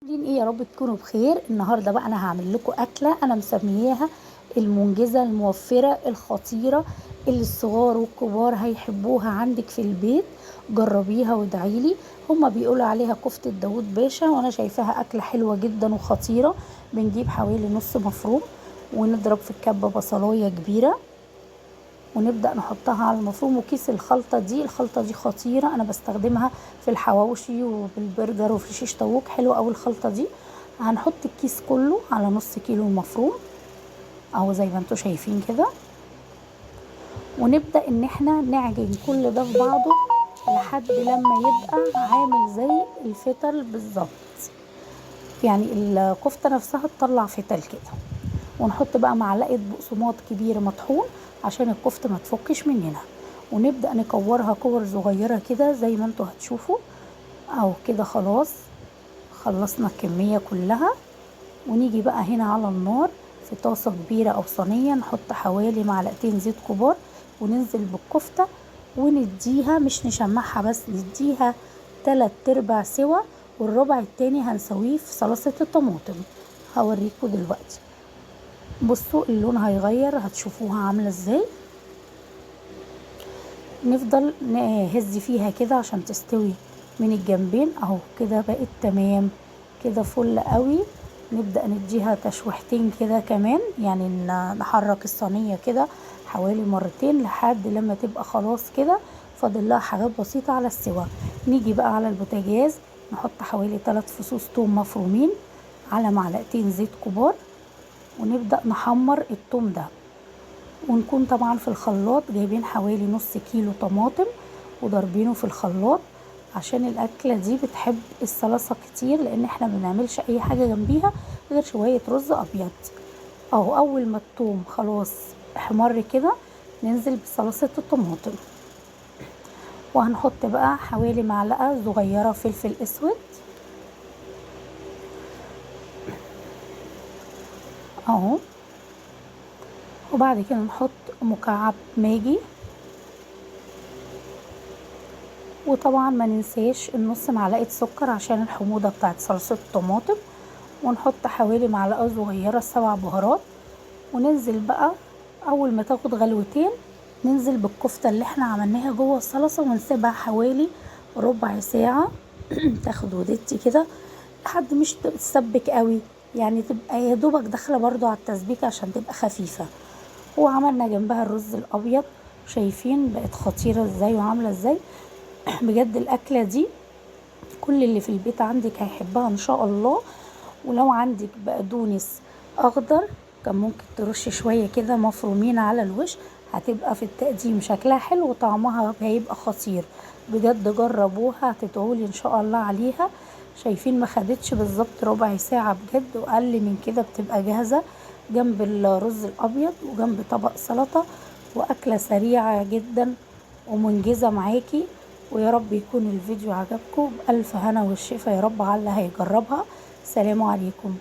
عاملين ايه؟ يا رب تكونوا بخير. النهارده بقى انا هعمل لكم اكله انا مسمياها المنجزه الموفره الخطيره اللي الصغار والكبار هيحبوها عندك في البيت. جربيها وادعيلي. هما بيقولوا عليها كفته داوود باشا، وانا شايفاها اكله حلوه جدا وخطيره. بنجيب حوالي نص مفروم ونضرب في الكبه بصلايه كبيره ونبدأ نحطها على المفروم. وكيس الخلطة دي خطيرة، أنا بستخدمها في الحواوشي وبالبرجر وفي شيش طاووق، حلوة أوي الخلطة دي. هنحط الكيس كله على نص كيلو مفروم أهو زي ما انتوا شايفين كده، ونبدأ إن احنا نعجن كل ده في بعضه لحد لما يبقى عامل زي الفتل بالظبط. يعني الكفتة نفسها تطلع فتل كده. ونحط بقى معلقه بقسماط كبير مطحون عشان الكفته ما تفكش مننا، ونبدا نكورها كور صغيره كده زي ما انتوا هتشوفوا. او كده خلاص خلصنا الكميه كلها. ونيجي بقى هنا على النار في طاسه كبيره او صينيه، نحط حوالي معلقتين زيت كبار وننزل بالكفته ونديها، مش نشمعها بس، نديها 3/4 سوا، والربع التاني هنسويه في صلصه الطماطم. هوريكم دلوقتي. بصوا اللون هيغير، هتشوفوها عامله ازاي. نفضل نهز فيها كده عشان تستوي من الجنبين اهو كده. بقت تمام كده فل قوي. نبدا نديها تشويحتين كده كمان، يعني نحرك الصينيه كده حوالي مرتين لحد لما تبقى خلاص كده فاضل لها حاجات بسيطه على السوا. نيجي بقى على البوتاجاز نحط حوالي 3 فصوص توم مفرومين على معلقتين زيت كبار، ونبدأ نحمر التوم ده. ونكون طبعا في الخلاط جايبين حوالي نص كيلو طماطم وضربينه في الخلاط، عشان الاكله دي بتحب الصلصه كتير، لان احنا ما بنعملش اي حاجه جنبيها غير شويه رز ابيض. اهو اول ما التوم خلاص احمر كده ننزل بصلصه الطماطم، وهنحط بقى حوالي معلقه صغيره فلفل اسود اهو، وبعد كده نحط مكعب ماجي، وطبعا ما ننساش النص معلقه سكر عشان الحموضه بتاعت صلصه الطماطم، ونحط حوالي معلقه صغيره 7 بهارات. وننزل بقى اول ما تاخد غلوتين ننزل بالكفته اللي احنا عملناها جوه الصلصه، ونسيبها حوالي ربع ساعه تاخد ودتي كده لحد مش تتسبك قوي، يعني تبقى يا دوبك داخله برضو على التسبيكه عشان تبقى خفيفه. وعملنا جنبها الرز الابيض، شايفين بقت خطيره ازاي وعامله ازاي. بجد الاكله دي كل اللي في البيت عندك هيحبها ان شاء الله. ولو عندك بقدونس اخضر كان ممكن ترش شويه كده مفرومين على الوش، هتبقى في التقديم شكلها حلو وطعمها هيبقى خطير. بجد جربوها هتدعولي ان شاء الله عليها. شايفين ما خدتش بالظبط ربع ساعه بجد، واقل من كده بتبقى جاهزه جنب الرز الابيض وجنب طبق سلطه. واكله سريعه جدا ومنجزه معاكي. ويا رب يكون الفيديو عجبكم، بألف هنا والشفا يا رب على اللي هيجربها. سلام عليكم.